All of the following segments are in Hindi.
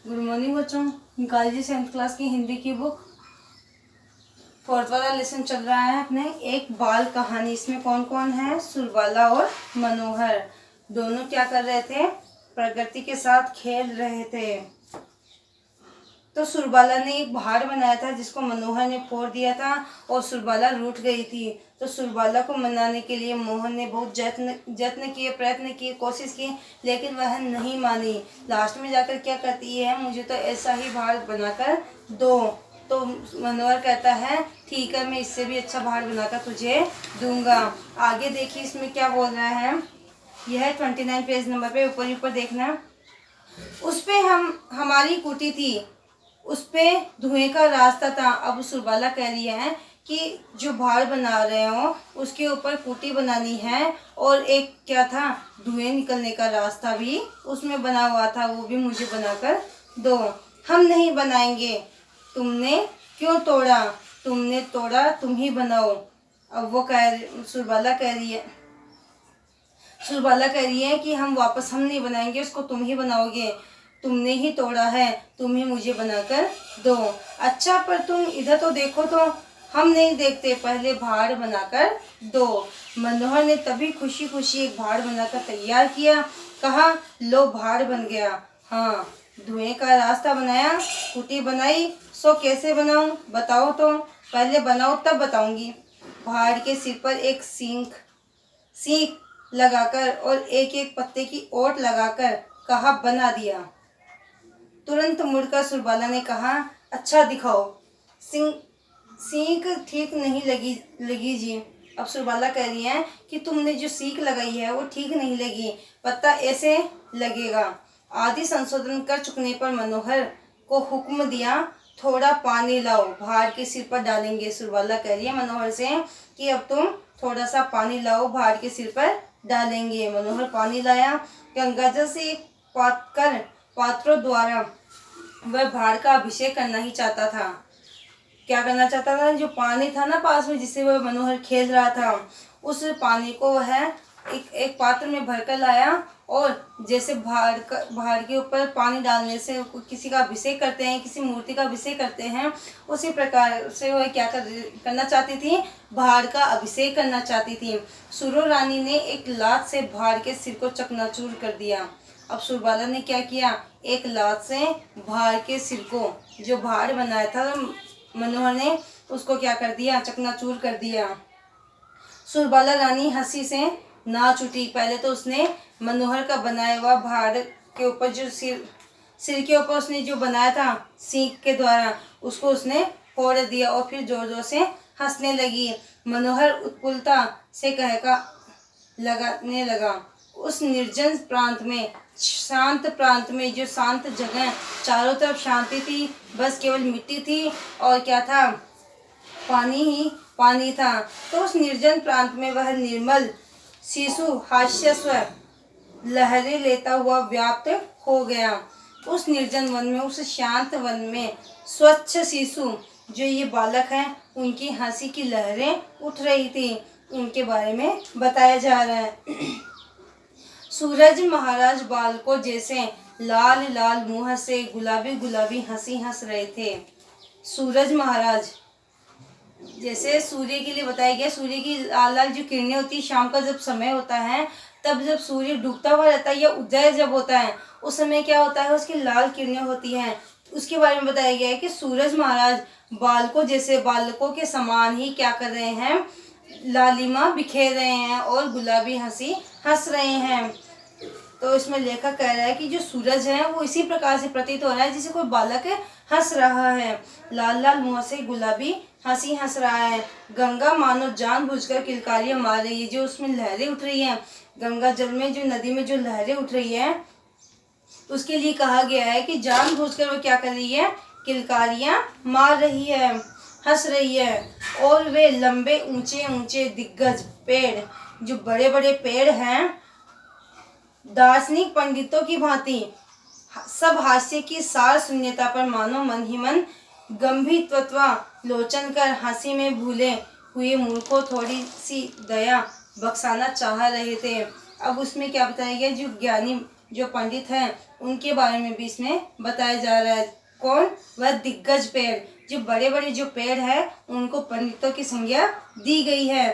गुड मॉर्निंग बच्चों। निकालिए 7th क्लास की हिंदी की बुक। 4th वाला लेसन चल रहा है अपने एक बाल कहानी। इसमें कौन कौन है? सुरबाला और मनोहर। दोनों क्या कर रहे थे? प्रकृति के साथ खेल रहे थे। तो सुरबाला ने एक पहाड़ बनाया था जिसको मनोहर ने फोड़ दिया था और सुरबाला रूठ गई थी। तो सुरबाला को मनाने के लिए मोहन ने बहुत जत्न किए, प्रयत्न किए, कोशिश की, लेकिन वह नहीं मानी। लास्ट में जाकर क्या कहती है? मुझे तो ऐसा ही पहाड़ बनाकर दो। तो मनोहर कहता है ठीक है, मैं इससे भी अच्छा पहाड़ बनाकर तुझे दूंगा। आगे देखिए इसमें क्या बोल रहा है। यह 29 पेज नंबर पे ऊपर ऊपर देखना। उस पे हमारी कुटी थी, उस पे धुएं का रास्ता था। अब सुरबाला कह रही है कि जो पहाड़ बना रहे हो उसके ऊपर कुटी बनानी है, और एक क्या था, धुएं निकलने का रास्ता भी उसमें बना हुआ था, वो भी मुझे बनाकर दो। हम नहीं बनाएंगे। तुमने क्यों तोड़ा? तुमने तोड़ा, तुम ही बनाओ। अब वो सुरबाला कह रही है कि हम नहीं बनाएंगे उसको, तुम ही बनाओगे। तुमने ही तोड़ा है, तुम ही मुझे बनाकर दो। अच्छा, पर तुम इधर तो देखो। तो हम नहीं देखते, पहले पहाड़ बनाकर दो। मनोहर ने तभी खुशी खुशी एक पहाड़ बनाकर तैयार किया। कहा लो पहाड़ बन गया। हाँ, धुएं का रास्ता बनाया, कुटी बनाई। सो कैसे बनाऊं? बताओ तो। पहले बनाओ तब बताऊंगी। पहाड़ के सिर पर एक सींग लगाकर और एक एक पत्ते की ओट लगाकर कहा बना दिया। तुरंत मुड़कर सुरबाला ने कहा अच्छा दिखाओ। सीख ठीक नहीं लगी जी। अब सुरबाला कह रही है कि तुमने जो सीख लगाई है वो ठीक नहीं लगी, पत्ता ऐसे लगेगा। आदि संशोधन कर चुकने पर मनोहर को हुक्म दिया थोड़ा पानी लाओ, पहाड़ के सिर पर डालेंगे। सुरबाला कह रही है मनोहर से कि अब तुम थोड़ा सा पानी लाओ, पहाड़ के सिर पर डालेंगे। मनोहर पानी लाया। गंगाजल से एक पात्रों द्वारा वह पहाड़ का अभिषेक करना ही चाहता था। क्या करना चाहता था? जो पानी था ना पास में जिससे वह मनोहर खेल रहा था, उस पानी को वह एक पात्र में भरकर लाया। और जैसे पहाड़ के ऊपर पानी डालने से किसी का अभिषेक करते हैं, किसी मूर्ति का अभिषेक करते हैं, उसी प्रकार से वह क्या करना चाहती थी? पहाड़ का अभिषेक करना चाहती थी। सुरो रानी ने एक लात से पहाड़ के सिर को चकनाचूर कर दिया। अब सुरबाला ने क्या किया? एक लात से पहाड़ के सिर को, जो पहाड़ बनाया था मनोहर ने, उसको क्या कर दिया? चकनाचूर कर दिया। सुरबाला रानी हंसी से नाच उठी। पहले तो उसने मनोहर का बनाया हुआ पहाड़ के ऊपर जो सिर के ऊपर उसने जो बनाया था सींग के द्वारा, उसको उसने फोड़ दिया और फिर जोर जोर से हंसने लगी। मनोहर उत्फुल्लता से लगाने लगा। उस निर्जन प्रांत में, शांत प्रांत में, जो शांत जगह, चारों तरफ शांति थी, बस केवल मिट्टी थी और क्या था? पानी ही पानी था। तो उस निर्जन प्रांत में वह निर्मल शिशु हास्यस्वर लहरें लेता हुआ व्याप्त हो गया। उस निर्जन वन में, उस शांत वन में स्वच्छ शिशु जो ये बालक हैं, उनकी हंसी की लहरें उठ रही थी। उनके बारे में बताया जा रहा है। सूरज महाराज बालकों जैसे लाल लाल मुंह से गुलाबी गुलाबी हंसी हंस रहे थे। सूरज महाराज जैसे सूर्य के लिए बताया गया, सूर्य की लाल लाल जो किरणें होती है, शाम का जब समय होता है, तब जब सूर्य डूबता हुआ रहता है या उदय जब होता है, उस समय क्या होता है? उसकी लाल किरणें होती हैं। उसके बारे में बताया गया है कि सूरज महाराज बालकों जैसे, बालकों के समान ही क्या कर रहे हैं? लालिमा बिखेर रहे हैं और गुलाबी हंसी हंस रहे हैं। तो इसमें लेखक कह रहा है कि जो सूरज है वो इसी प्रकार से प्रतीत हो रहा है जैसे कोई बालक हंस रहा है, लाल लाल मुंह से गुलाबी हंसी हंस रहा है। गंगा मानो जानबूझकर किलकारियां मार रही है, जो उसमें लहरें उठ रही हैं, गंगा जल में, जो नदी में जो लहरें उठ रही है, उसके लिए कहा गया है कि जानबूझकर वो क्या कर रही है? किलकारियां मार रही है, हंस रही है। और वे लंबे ऊंचे ऊंचे दिग्गज पेड़, जो बड़े बड़े पेड़ हैं, दार्शनिक पंडितों की भांति सब हास्य की सार शून्यता पर मानो मन ही मन गंभीरत्वा लोचन कर हंसी में भूले हुए मूर्खों थोड़ी सी दया बख्शाना चाह रहे थे। अब उसमें क्या बताया गया? जो ज्ञानी जो पंडित हैं उनके बारे में भी इसमें बताया जा रहा है। कौन? वह दिग्गज पेड़, जो बड़े बड़े जो पेड़ है उनको पंडितों की संज्ञा दी गई है।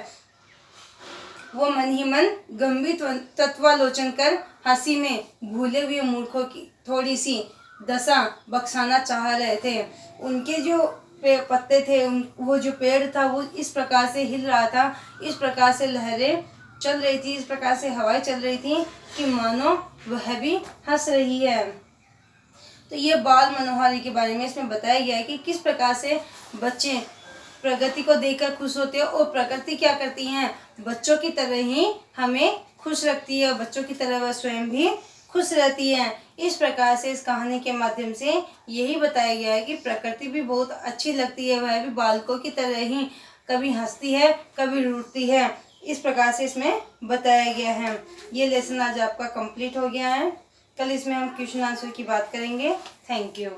वो मन ही मन गंभीर तत्वालोचन कर हंसी में भूले हुए मूर्खों की थोड़ी सी दशा बख्शाना चाह रहे थे। उनके जो पत्ते थे, वो जो पेड़ था वो इस प्रकार से हिल रहा था, इस प्रकार से लहरें चल रही थी, इस प्रकार से हवाएं चल रही थी कि मानो वह भी हंस रही है। तो ये बाल मनोहारी के बारे में इसमें बताया गया है कि किस प्रकार से बच्चे प्रगति को देखकर खुश होते हैं और प्रकृति क्या करती हैं, बच्चों की तरह ही हमें खुश रखती है और बच्चों की तरह वह स्वयं भी खुश रहती है। इस प्रकार से इस कहानी के माध्यम से यही बताया गया है कि प्रकृति भी बहुत अच्छी लगती है, वह भी बालकों की तरह ही कभी हंसती है कभी रूठती है। इस प्रकार से इसमें बताया गया है। ये लेसन आज आपका कंप्लीट हो गया है। कल इसमें हम क्वेश्चन आंसर की बात करेंगे। Thank you.